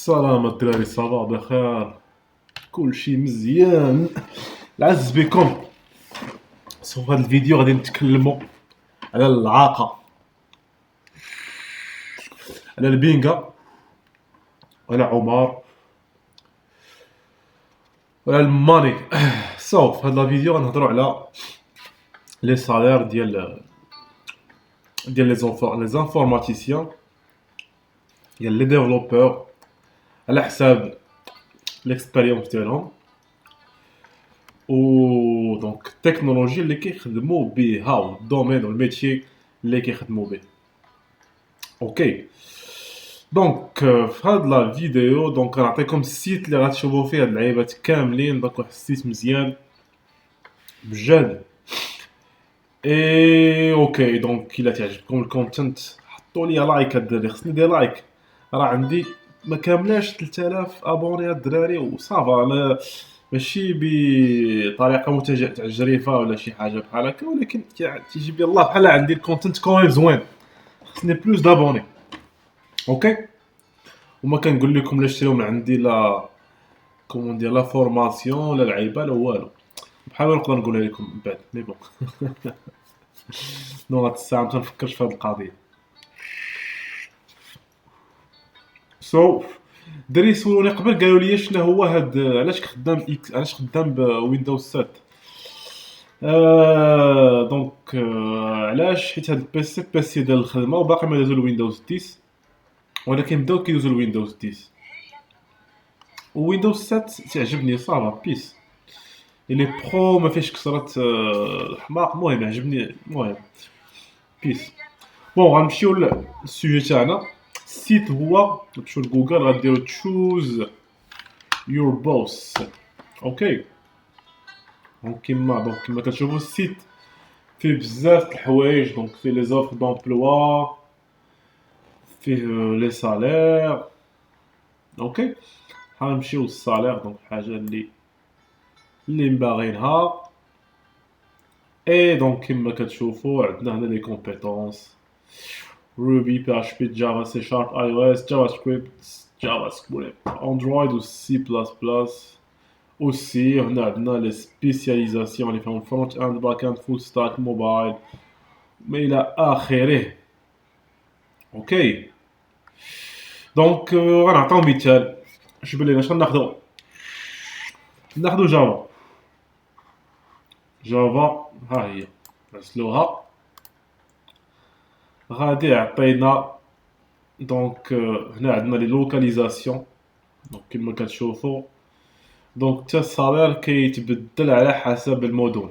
السلام الدراري، صباح بخير. كلشي مزيان. العز بكم. في هذا الفيديو غادي نتكلموا على الإعاقة، على البينغا، وعلى عمر، وعلى الماني. في هذا الفيديو غنهضروا على لي سالير ديال لي زانفورماتيسيان، ديال لي ديفلوبور، على حساب ليكسبيريونس ديالهم، و دونك التكنولوجيا اللي كيخدموا بها والدومين والميتي اللي كيخدموا به. اوكي. دونك في هاد لا فيديو غنعطيكم السيت اللي غتشوفوا فيه هاد اللعيبات كاملين. واحد السيت مزيان بجد. اوكي، الا تعجبكم الكونتنت حطوا لي لايك الدراري، خصني دير لايك. راه عندي ما كاملاش 3000 ابوني الدراري وصافا. ماشي بطريقه متجرفه ولا شي حاجه بحال هكا، ولكن تيجي بي الله بحال عندي الكونتنت كوميم زوين، خصني بلوس دابوني. اوكي. وما كنقول لكم لا شريو من عندي لا كومون دير لا فورماسيون لا لعيبه لا والو. بحال نقدر نقولها لكم من بعد مي بون. نو هاد الساعه ما تنفكرش في هاد القضيه. دري سولوني قبل قالوا لي شنو هو هاد، علاش خدام علاش خدام بويندوز 7. علاش؟ حيت هاد البيسي ديال الخدمه وباقي ما دازو لويندوز 10، ولكن بداو كيدوزو لويندوز 10. ويندوز 7 تعجبني صافا بيس. اللي برو ما فيش كسرات الحماق. المهم عجبني. المهم بيس. بون غنمشيو للسوجي تاعنا. السيت هو تمشيو لجوجل غديرو تشوز يور بوس. اوكي. كيما كتشوفوا السيت فيه بزاف د الحوايج. فيه لي زوفر دومبلوا، فيه لي سالير. اوكي. غنمشيو للسالير. الحاجه اللي باغينها. كيما كتشوفوا عندنا هنا لي كومبيتونس: روبي، بي اش بي، جافا، سي شارب، اي او اس، جافا سكريبت، اندرويد و سي بلس بلس. اوسي هنا عندنا لي سبيسياليزاسيون اللي فيهم فرونت اند، باك اند، فول ستاك، موبايل، ما الى اخره. اوكي. غنعطيو مثال. شوف لينا شنو ناخدو جافا. ها هي نرسلوها. غادي يعطينا هنا عندنا لي لوكاليزاسيون. كما كتشوفوا حتى الصالير كيتبدل على حسب المدن،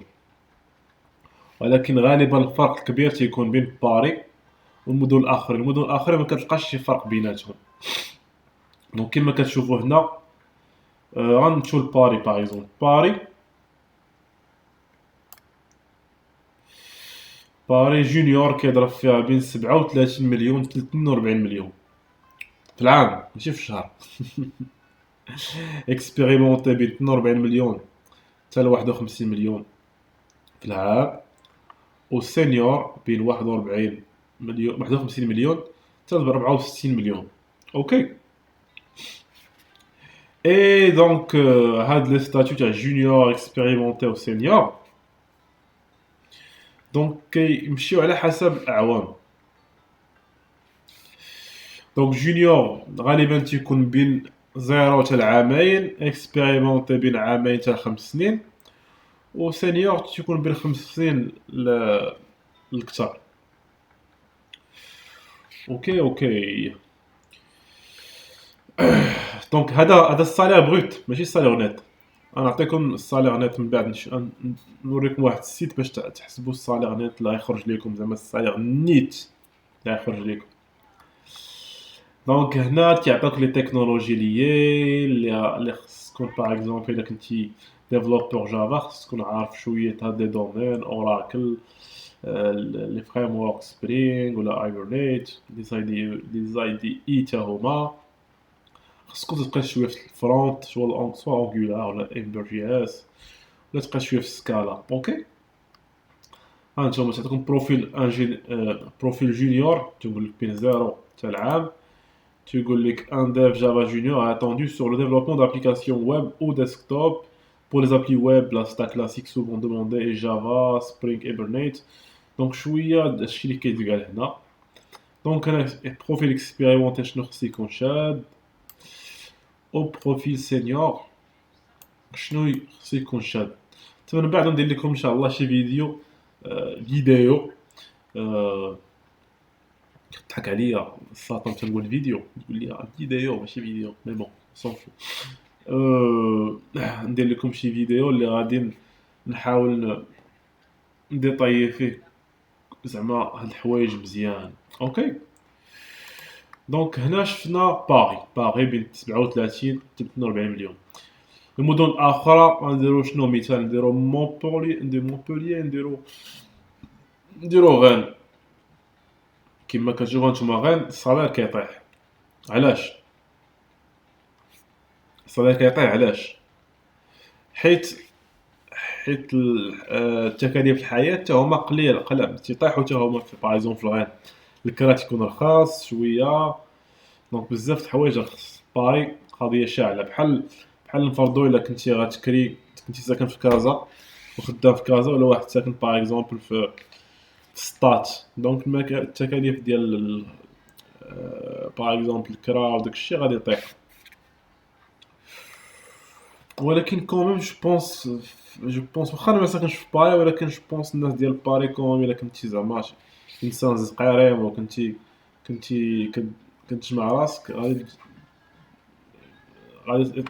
ولكن غالبا الفرق الكبير تيكون بين باري والمدن الاخرين. ما كتلقاش شي فرق بيناتهم. كما كتشوفوا هنا غنمشيو لباري. باغ باري جونيور كيضرب فيها بين 37 مليون 43 مليون في العام، ماشي في الشهر. اكسبيريمونتي بين 42 مليون حتى ل 51 مليون في العام. والسينيور بين 41 مليون 51 مليون حتى ل 64 مليون. اوكي. هاد لي ستاتيو تاع جونيور، اكسبيريمونتي و سينيور كيمشيو على حسب الاعوام. جونيور غالبا تيكون بين 0 حتى لعامين، اكسبيريمونتي بين عامين حتى ل5 سنين، وسينيور تيكون بين 5 سنين لكثر. اوكي. هذا السالير بروت ماشي السالير نت. غنعطيكم السالير نت من بعد. نوريكم واحد السيت باش تحسبوا السالير نت اللي غيخرج لكم، زعما السالير نيت اللي غيخرج لكم. هنا تيعطيك لي تكنولوجي اللي خص تكون. باغ اكزومبل الا كنتي ديفلوبور جافا خص تكون عارف شويه هاد لي دومين: اوراكل، لي فريم ورك سبرينغ ولا ايبرنيت، لي زاي دي اي تا هما. خصكم تبقى شويه في الفرونت، سوا انجولار ولا امبر جي اس، ولا تبقى شويه في سكالا. اوكي. ها نتوما تعطيكم بروفيل بروفيل جونيور تقول لك بين 0 حتى العام، تيقول لك un dev Java junior a attendu sur le développement d'applications web ou desktop. Pour les applis web, la stack classique souvent demandée est Java, Spring, Hibernate. Donc شوية هادشي اللي كيتقال هنا. دونك انا بروفيل اكسبيريمونتي شنو خص يكون شاد، او بروفيل سينيور شنو خص يكون شاد. من بعد ندير لكم ان شاء الله شي فيديو فيديو تضحك عليا الساطا تنقول فيديو تقول لي فيديو ماشي فيديو مي بون صافي. ندير لكم شي فيديو اللي غادي نحاول نديطايي فيه زعما هاد الحوايج مزيان. اوكي دونك هنا شفنا باغي بين 37 حتى 42 مليون. المدن الاخرى غنديرو شنو مثال، نديرو مونبوليي نديرو غان. كما كتشوفوا نتوما غان الصالير كيطيح. علاش الصالير كيطيح؟ علاش؟ حيت التكاليف الحياه حتى هما قلال تيطيحوا حتى هما في باغ في الغان. الكرا تيكون رخاص شويه، دونك بزاف د الحوايج رخص. باري قضيه شاعله بحال نفرضوا الا كنتي غتكري، كنتي ساكن في كازا وخدام في كازا، ولا واحد ساكن باغ اكزومبل في سطات، دونك التكاليف ديال باغ اكزومبل الكرا وداك الشيء غادي يطيح. ولكن كوميم جو بونس واخا انا ما ساكنش في باري، ولكن جو بونس الناس ديال باري كوميم الا كنتي زعما انسان زقيريم كنتجمع راسك غادي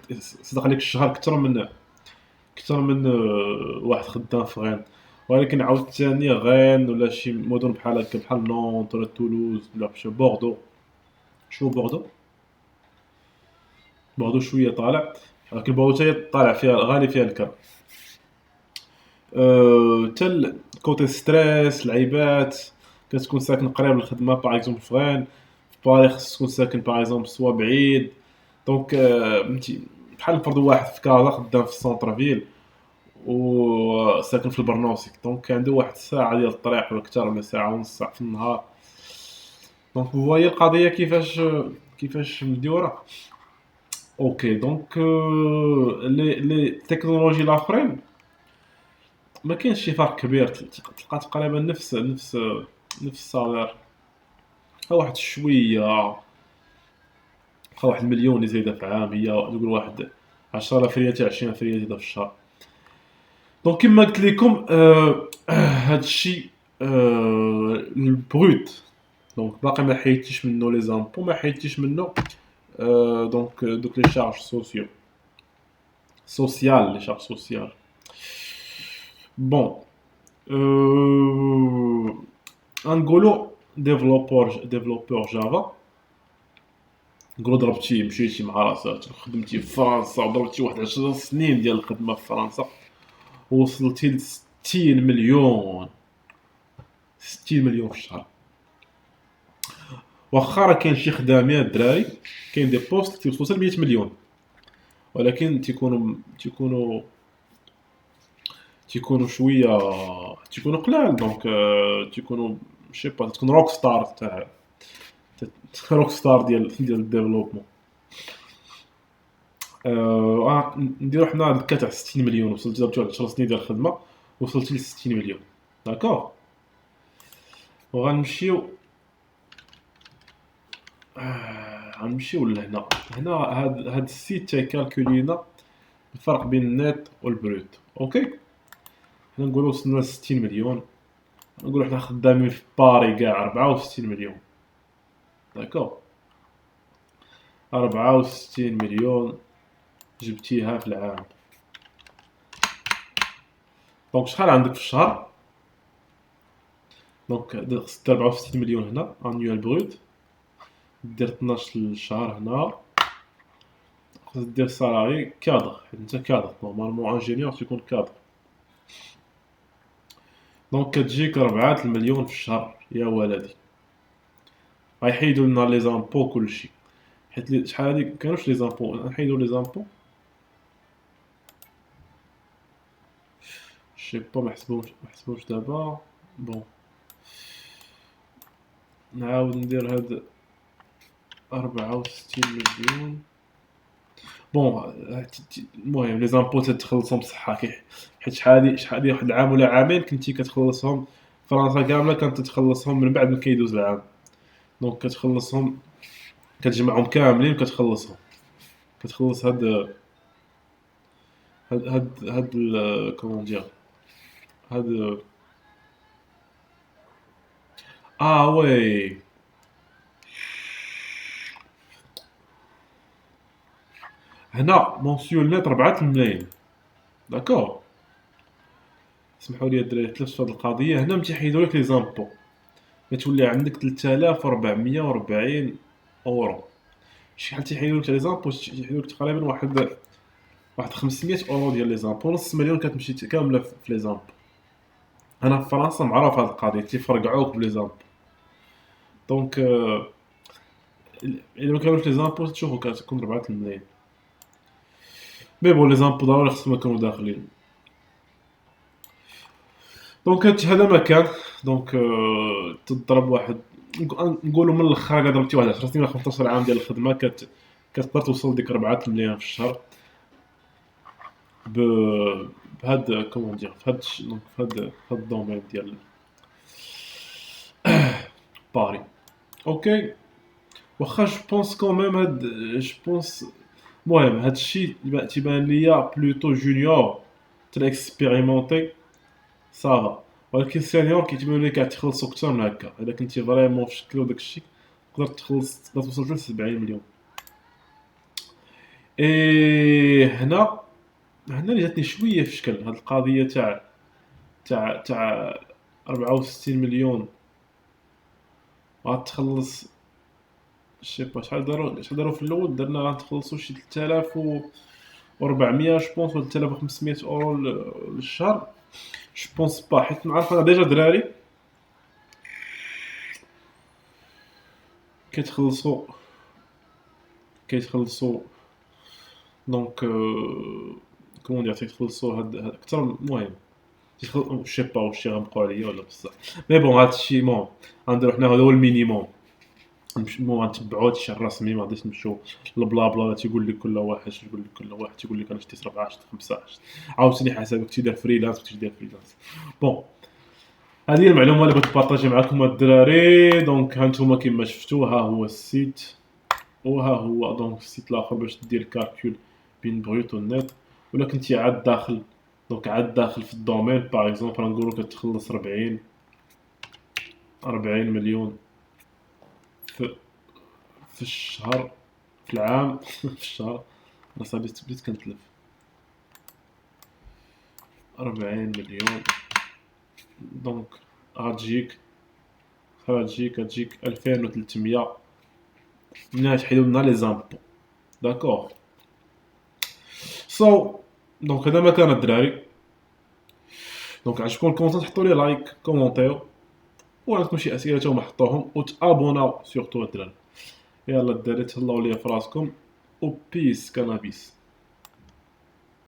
يصدق عليك الشهر كثر من واحد خدام في غين. ولكن عاود ثاني غين ولا شي مدن بحال هكا بحال نونت ولا تولوز ولا شي بوردو. شو بوردو شويه طالع، ولكن بوردو حتى هي طالع فيها غالي فيها الكرا. حتى كوتي ستريس لعيبات، كتكون ساكن قريب للخدمه باغ اكزومبل في غين، في باري خصك تكون ساكن باغ اكزومبل سوا بعيد. دونك فهمتي بحال نفرضوا واحد في كازا خدام في السونتر فيل وساكن في البرنوسيك، دونك عنده واحد الساعه ديال الطريق ولا اكثر، ولا ساعه ونص ساعه في النهار. دونك هو هي القضيه كيفاش مديوره. اوكي دونك لي تكنولوجي الاخرين ما كاينش شي فرق كبير، تلقى تقريبا نفس الصالير. واحد شويه، واحد المليون يزيد في عام، هي نقول واحد 10,000 ريال حتى 20,000 ريال يزيد في الشهر. دونك كما قلت لكم هادشي البروت. دونك باقي ما حيدتيش منه لي زامبو، ما حيدتيش منه دونك دوك لي شارج سوسيال لي شارج سوسيال. بون غنقولوا ديفلوبور جافا. نقولوا مشيتي مع راسك خدمتي في فرنسا وضربتي واحد 10 سنين ديال الخدمه في فرنسا ووصلتي ل 60 مليون، 60 مليون في الشهر. واخا راه كاين شي خدامين الدراري، كاين دي بوست تيوصلوا حتى ل 100 مليون، ولكن تيكونوا شويه تيكونوا قلال. دونك تيكونوا شي با تكون روك ستار تاع روك ستار ديال الديفلوبمون. نديرو حنا هاد الكا تاع 60 مليون، وصلت دابا 10 سنين ديال الخدمه وصلت ل 60 مليون. داكوغ وغنمشيو غنمشيو لهنا. هاد السيت تيكالكولي لنا الفرق بين النت والبروت. اوكي حنا نقولوا وصلنا ل 60 مليون، نقولوا حنا خدامين في باري كاع 64 مليون. داكوغ 64 مليون جبتيها في العام. دونك شحال عندك في الشهر؟ دونك خصك 64 مليون هنا انيوال بروت، دير 12 الشهر هنا، خصك دير سالاري كادر، حيت انت كادر نورمالمون انجينيور تيكون كادر. دونك كتجيك 4 المليون في الشهر يا ولدي. غيحيدوا لنا لي زامبو كلشي، حيت شحال هادي مكانوش لي زامبو، نحيدو لي زامبو شي با محسبوش دابا. بون نعاود ندير هاد 64 مليون. بون المهم لي زامبو تخلصهم بصحة حيت شحال هادي واحد العام ولا عامين كنتي كتخلصهم. فرنسا كاملة كانت تخلصهم من بعد ما كيدوز العام، دونك كتخلصهم، كتجمعهم كاملين وكتخلصهم. كتخلص هاد كومون دير هاد. وي هنا مونسيون نت 4 الملايين. داكور. سمحوا لي الدراري تلفت في هاد القضية. هنا تيحيدوا لك لي زامبو، كتولي عندك 3440 اورو. شحال تيحيدوا لك لي زامبو؟ تيحيدوا لك تقريبا واحد 500 اورو ديال لي زامبو. نص مليون كتمشي كامله في لي زامبو. انا في فرنسا معروف هاد القضيه، تيفرقعوك بلي زامبو. دونك الا ما كانوش لي زامبو تشوفوا كتكون 4 الملايين. مي بون لي زامبو ضروري خصهم يكونوا داخلين. دونك هذا ما كان. دونك تضرب واحد، نقولوا من الاخر كاع ضربتي واحد 10 سنين ولا 15 عام ديال الخدمه كتقدر توصل ديك 4 ملايين في الشهر. ب بهاد كومون دير دونك في هاد الدومين ديال باري. اوكي. واخا جو بونس كوميم جو بونس. المهم هادشي تيبان ليا بلوتو جونيور تري اكسبيريمونتي صافا، ولكن سينيور كيتبان لي كتخلصو كثر من هكا. الا كنتي فريمون في شكل وداكشي تقدر تقدر توصل حتى ل 70 مليون. هنا اللي جاتني شويه في شكل هاد القضيه تاع 64 مليون غتخلص. شي با شحال داروا في الاول. درنا غنتخلصوا شي 3400 جو بونس ولا 3500 اورو للشهر. جو بونس با، حيت نعرف انا ديجا دراري كيتخلصوا كيتخلصوا دونك كومون دير تيتخلصوا هاد اكثر. المهم شي با واش غنبقاو عليا ولا بصح. مي بون هادشي المهم غنديرو حنا، هذا هو المينيموم. المهم غنتبعو هادشي الرسمي، ما غاديش نمشيو للبلا بلا تيقول لك كل واحد، تيقول لك انا شتي 4 شتي 5 شتي عاوتاني حسابك تيدير فريلانس وتيدير فريلانس. بون هذه المعلومه اللي بغيت نبارطاجي معكم الدراري. دونك ها نتوما كما شفتوا، ها هو السيت وها هو دونك السيت الاخر باش دير كالكول بين بروت والنت. ولا كنتي عاد داخل، دونك عاد داخل في الدومين باغ اكزومبل نقولوا كتخلص 40 مليون في الشهر، في العام في الشهر. انا صافي بديت كنتلف. 40 مليون دونك غتجيك 2300 منها تحيدو لنا لي زامبو. داكوغ. دونك هذا ما كان الدراري. دونك عجبكم الكونتنت حطوا لي لايك، كومونتيو، وعندكم شي اسئله نتوما حطوهم وتابوناو سورتو الدراري. يلا الدراري تهلاو ليا فراسكم، و بيس كانابيس.